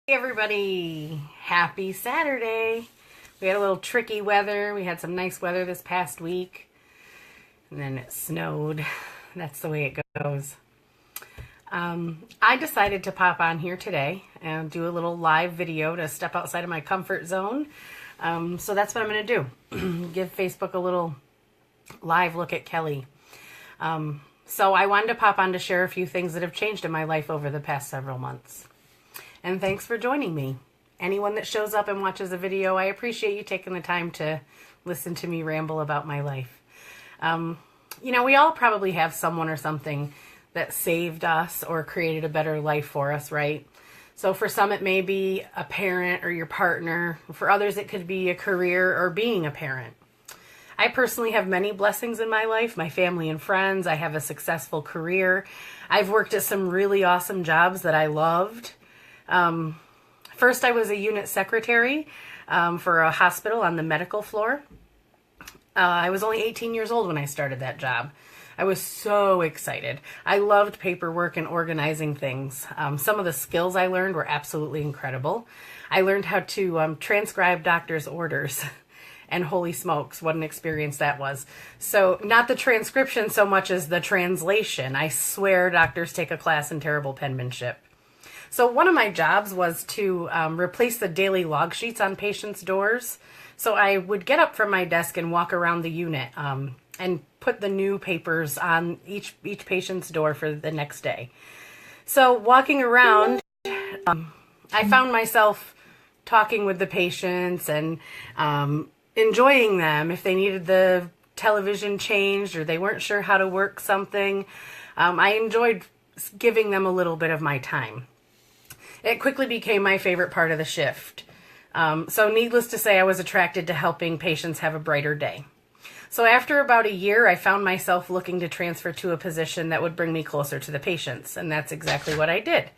Hey everybody, happy Saturday. We had a little tricky weather. We had some nice weather this past week, and then it snowed. That's the way it goes. I decided to pop on here today and do a little live video to step outside of my comfort zone. So that's what I'm going to do. Give Facebook a little live look at Kelly. So I wanted to pop on to share a few things that have changed in my life over the past several months. And thanks for joining me. Anyone that shows up and watches a video, I appreciate you taking the time to listen to me ramble about my life. We all probably have someone or something that saved us or created a better life for us, right? So for some, it may be a parent or your partner. For others, it could be a career or being a parent. I personally have many blessings in my life, my family and friends. I have a successful career. I've worked at some really awesome jobs that I loved. First, I was a unit secretary for a hospital on the medical floor. I was only 18 years old when I started that job. I was so excited. I loved paperwork and organizing things. Some of the skills I learned were absolutely incredible. I learned how to transcribe doctors' orders. And holy smokes, what an experience that was. So not the transcription so much as the translation. I swear doctors take a class in terrible penmanship. So one of my jobs was to replace the daily log sheets on patients' doors. So I would get up from my desk and walk around the unit and put the new papers on each patient's door for the next day. So walking around, I found myself talking with the patients and enjoying them if they needed the television changed or they weren't sure how to work something. I enjoyed giving them a little bit of my time. It quickly became my favorite part of the shift. So needless to say, I was attracted to helping patients have a brighter day. So after about a year, I found myself looking to transfer to a position that would bring me closer to the patients, and that's exactly what I did.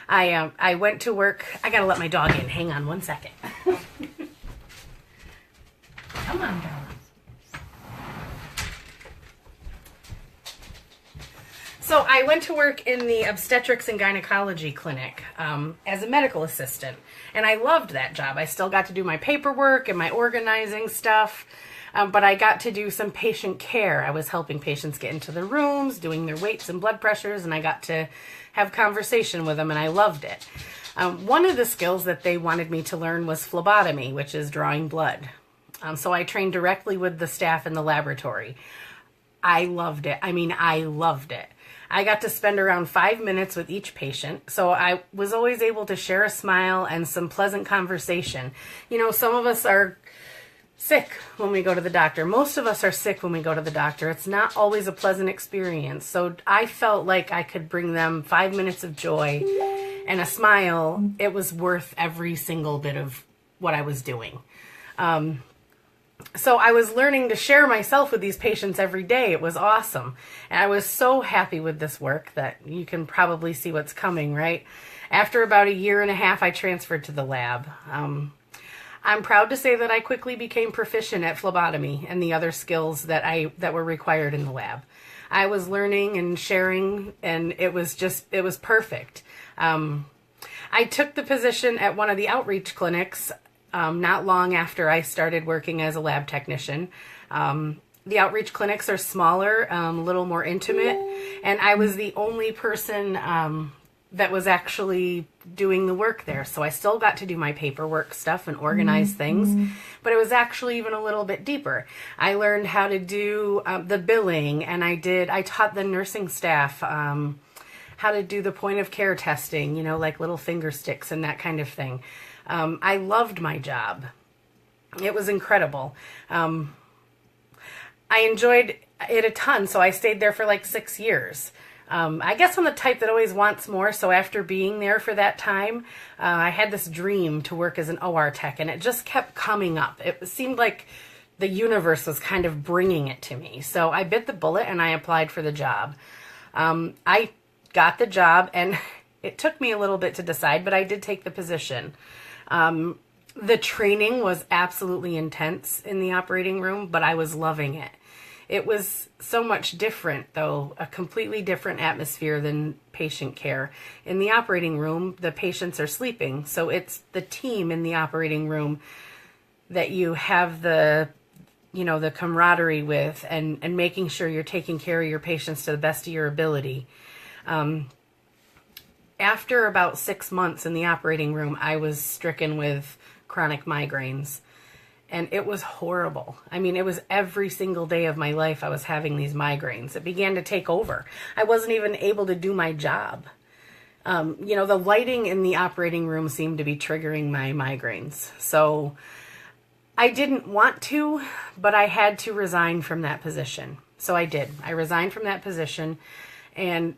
I went to work. I gotta let my dog in. Hang on one second. Come on, darling. So I went to work in the obstetrics and gynecology clinic as a medical assistant, and I loved that job. I still got to do my paperwork and my organizing stuff, but I got to do some patient care. I was helping patients get into the rooms, doing their weights and blood pressures, and I got to have conversation with them, and I loved it. One of the skills that they wanted me to learn was phlebotomy, which is drawing blood. So I trained directly with the staff in the laboratory. I loved it. I loved it. I got to spend around 5 minutes with each patient, so I was always able to share a smile and some pleasant conversation. Some of us are sick when we go to the doctor. Most of us are sick when we go to the doctor. It's not always a pleasant experience, so I felt like I could bring them 5 minutes of joy and a smile. It was worth every single bit of what I was doing. So I was learning to share myself with these patients every day. It was awesome. And I was so happy with this work that you can probably see what's coming, right? After about a year and a half, I transferred to the lab. I'm proud to say that I quickly became proficient at phlebotomy and the other skills that were required in the lab. I was learning and sharing, and it was perfect. I took the position at one of the outreach clinics not long after I started working as a lab technician. The outreach clinics are smaller, a little more intimate, and I was the only person that was actually doing the work there. So I still got to do my paperwork stuff and organize things, but it was actually even a little bit deeper. I learned how to do the billing, and I taught the nursing staff how to do the point of care testing, like little finger sticks and that kind of thing. I loved my job. It was incredible. I enjoyed it a ton, so I stayed there for like 6 years. I guess I'm the type that always wants more, so after being there for that time, I had this dream to work as an OR tech, and it just kept coming up. It seemed like the universe was kind of bringing it to me. So I bit the bullet and I applied for the job. I got the job, and it took me a little bit to decide, but I did take the position. The training was absolutely intense in the operating room, but I was loving it. It was so much different, though, a completely different atmosphere than patient care. In the operating room, the patients are sleeping, so it's the team in the operating room that you have the camaraderie with, and making sure you're taking care of your patients to the best of your ability. After about 6 months in the operating room, I was stricken with chronic migraines. And it was horrible. I mean, it was every single day of my life I was having these migraines. It began to take over. I wasn't even able to do my job. The lighting in the operating room seemed to be triggering my migraines. So I didn't want to, but I had to resign from that position. So I did. I resigned from that position. And,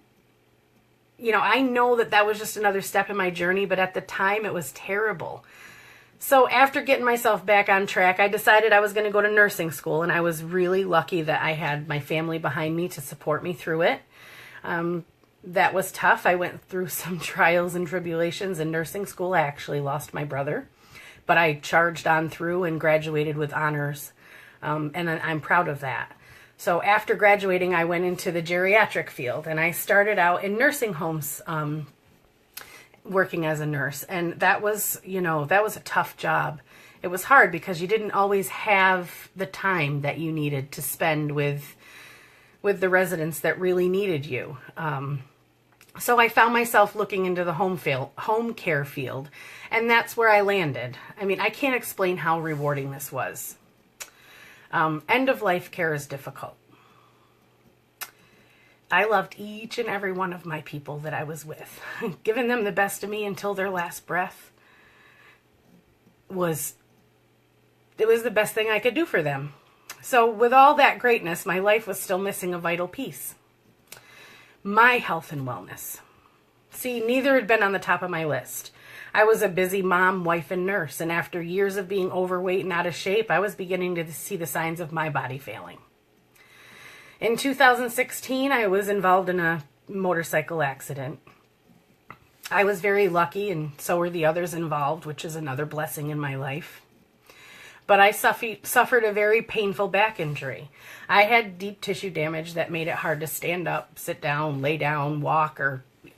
I know that was just another step in my journey, but at the time it was terrible. So after getting myself back on track, I decided I was going to go to nursing school, and I was really lucky that I had my family behind me to support me through it. That was tough. I went through some trials and tribulations in nursing school. I actually lost my brother, but I charged on through and graduated with honors, and I'm proud of that. So after graduating, I went into the geriatric field, and I started out in nursing homes, working as a nurse. And that was a tough job. It was hard because you didn't always have the time that you needed to spend with the residents that really needed you. So I found myself looking into the home care field, and that's where I landed. I mean, I can't explain how rewarding this was. End of life care is difficult. I loved each and every one of my people that I was with. Giving them the best of me until their last breath was the best thing I could do for them. So with all that greatness, my life was still missing a vital piece. My health and wellness. See, neither had been on the top of my list. I was a busy mom, wife, and nurse, and after years of being overweight and out of shape, I was beginning to see the signs of my body failing. In 2016, I was involved in a motorcycle accident. I was very lucky, and so were the others involved, which is another blessing in my life. But I suffered a very painful back injury. I had deep tissue damage that made it hard to stand up, sit down, lay down, walk,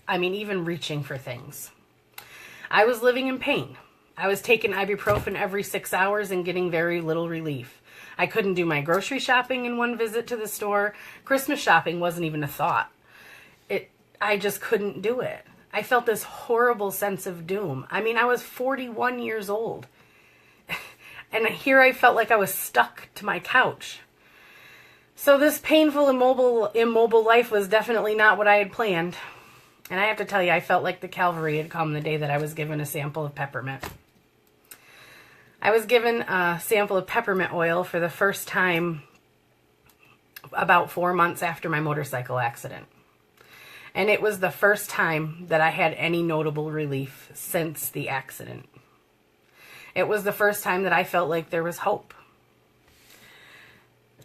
even reaching for things. I was living in pain. I was taking ibuprofen every 6 hours and getting very little relief. I couldn't do my grocery shopping in one visit to the store. Christmas shopping wasn't even a thought. I just couldn't do it. I felt this horrible sense of doom. I mean, I was 41 years old. And here I felt like I was stuck to my couch. So this painful, immobile life was definitely not what I had planned. And I have to tell you, I felt like the Calvary had come the day that I was given a sample of peppermint. I was given a sample of peppermint oil for the first time about 4 months after my motorcycle accident. And it was the first time that I had any notable relief since the accident. It was the first time that I felt like there was hope.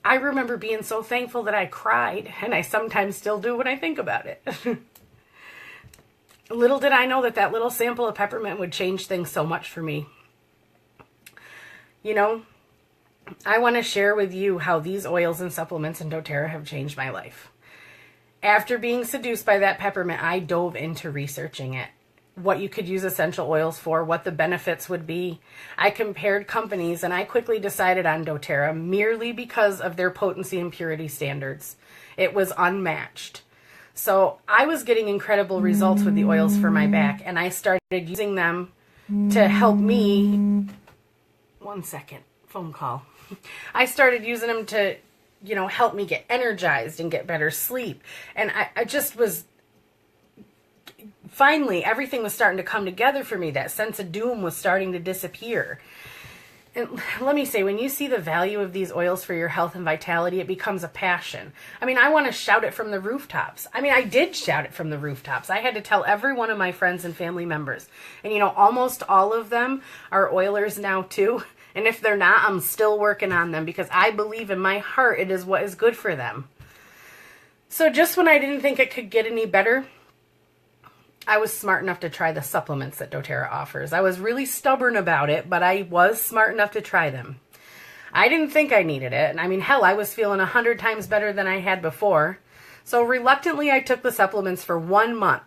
I remember being so thankful that I cried, and I sometimes still do when I think about it. Little did I know that little sample of peppermint would change things so much for me. I want to share with you how these oils and supplements in doTERRA have changed my life. After being seduced by that peppermint, I dove into researching it, what you could use essential oils for, what the benefits would be. I compared companies, and I quickly decided on doTERRA merely because of their potency and purity standards. It was unmatched. So I was getting incredible results with the oils for my back, and I started using them to help me. 1 second, phone call. I started using them to, help me get energized and get better sleep. And I just was, finally, everything was starting to come together for me. That sense of doom was starting to disappear. And let me say, when you see the value of these oils for your health and vitality, it becomes a passion. I mean, I want to shout it from the rooftops. I mean, I did shout it from the rooftops. I had to tell every one of my friends and family members. And, almost all of them are oilers now, too. And if they're not, I'm still working on them because I believe in my heart it is what is good for them. So just when I didn't think it could get any better, I was smart enough to try the supplements that doTERRA offers. I was really stubborn about it, but I was smart enough to try them. I didn't think I needed it. And I mean, hell, I was feeling 100 times better than I had before. So reluctantly, I took the supplements for 1 month.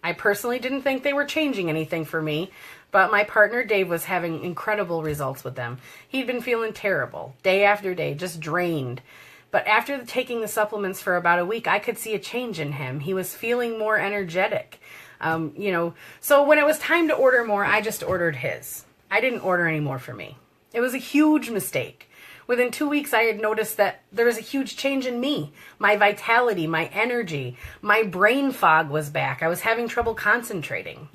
I personally didn't think they were changing anything for me, but my partner Dave was having incredible results with them. He'd been feeling terrible, day after day, just drained. But after taking the supplements for about a week, I could see a change in him. He was feeling more energetic. So when it was time to order more, I just ordered his. I didn't order any more for me. It was a huge mistake. Within 2 weeks, I had noticed that there was a huge change in me. My vitality, my energy, my brain fog was back. I was having trouble concentrating.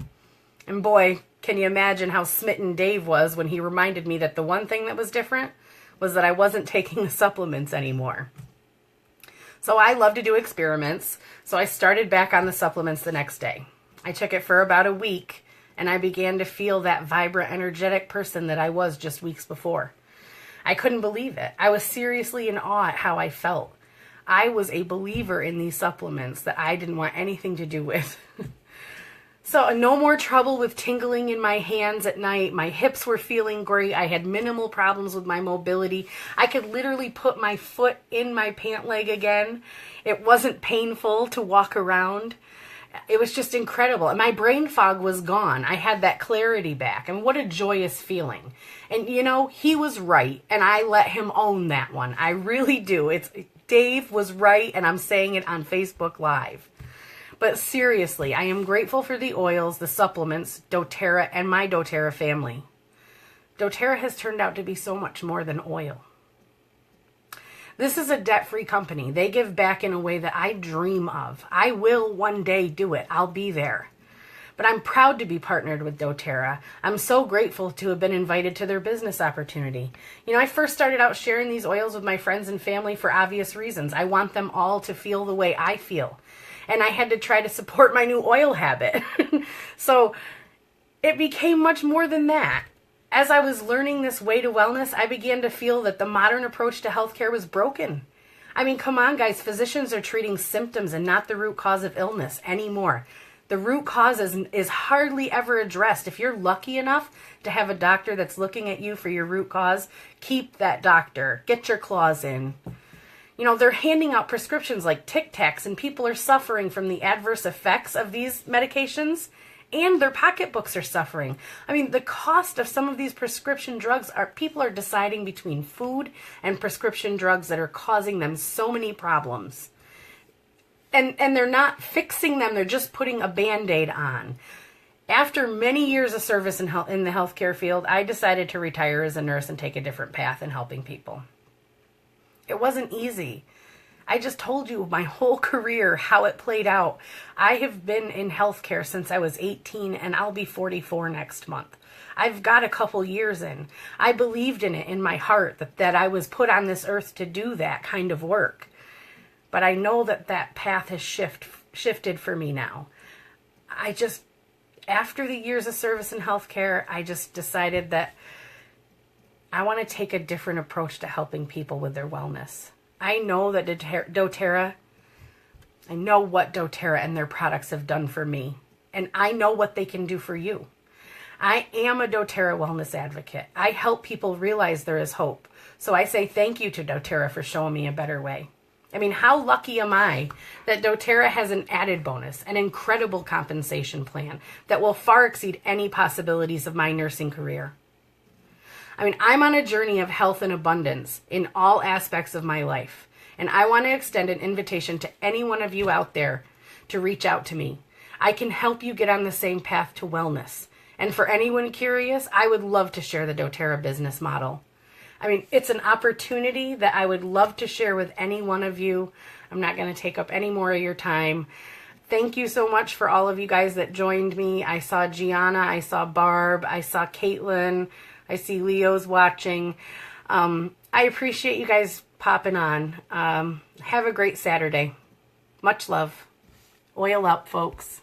And boy, can you imagine how smitten Dave was when he reminded me that the one thing that was different was that I wasn't taking the supplements anymore. So I love to do experiments, so I started back on the supplements the next day. I took it for about a week, and I began to feel that vibrant, energetic person that I was just weeks before. I couldn't believe it. I was seriously in awe at how I felt. I was a believer in these supplements that I didn't want anything to do with. So no more trouble with tingling in my hands at night. My hips were feeling great. I had minimal problems with my mobility. I could literally put my foot in my pant leg again. It wasn't painful to walk around. It was just incredible. And my brain fog was gone. I had that clarity back. And what a joyous feeling. And he was right. And I let him own that one. I really do. Dave was right. And I'm saying it on Facebook Live. But seriously, I am grateful for the oils, the supplements, doTERRA, and my doTERRA family. doTERRA has turned out to be so much more than oil. This is a debt-free company. They give back in a way that I dream of. I will one day do it. I'll be there. But I'm proud to be partnered with doTERRA. I'm so grateful to have been invited to their business opportunity. I first started out sharing these oils with my friends and family for obvious reasons. I want them all to feel the way I feel. And I had to try to support my new oil habit. So it became much more than that. As I was learning this way to wellness, I began to feel that the modern approach to healthcare was broken. I mean, come on, guys. Physicians are treating symptoms and not the root cause of illness anymore. The root cause is hardly ever addressed. If you're lucky enough to have a doctor that's looking at you for your root cause, keep that doctor. Get your claws in. They're handing out prescriptions like Tic Tacs, and people are suffering from the adverse effects of these medications, and their pocketbooks are suffering. I mean, the cost of some of these prescription drugs people are deciding between food and prescription drugs that are causing them so many problems. And they're not fixing them, they're just putting a Band-Aid on. After many years of service in the healthcare field, I decided to retire as a nurse and take a different path in helping people. It wasn't easy. I just told you my whole career, how it played out. I have been in healthcare since I was 18, and I'll be 44 next month. I've got a couple years in. I believed in it in my heart that I was put on this earth to do that kind of work. But I know that path has shifted for me now. After the years of service in healthcare, I just decided that I want to take a different approach to helping people with their wellness. I know that doTERRA, I know what doTERRA and their products have done for me. And I know what they can do for you. I am a doTERRA wellness advocate. I help people realize there is hope. So I say thank you to doTERRA for showing me a better way. I mean, how lucky am I that doTERRA has an added bonus, an incredible compensation plan that will far exceed any possibilities of my nursing career. I mean, I'm on a journey of health and abundance in all aspects of my life. And I want to extend an invitation to any one of you out there to reach out to me. I can help you get on the same path to wellness. And for anyone curious, I would love to share the doTERRA business model. I mean, it's an opportunity that I would love to share with any one of you. I'm not going to take up any more of your time. Thank you so much for all of you guys that joined me. I saw Gianna, I saw Barb, I saw Caitlin, I see Leo's watching. I appreciate you guys popping on. Have a great Saturday. Much love. Oil up, folks.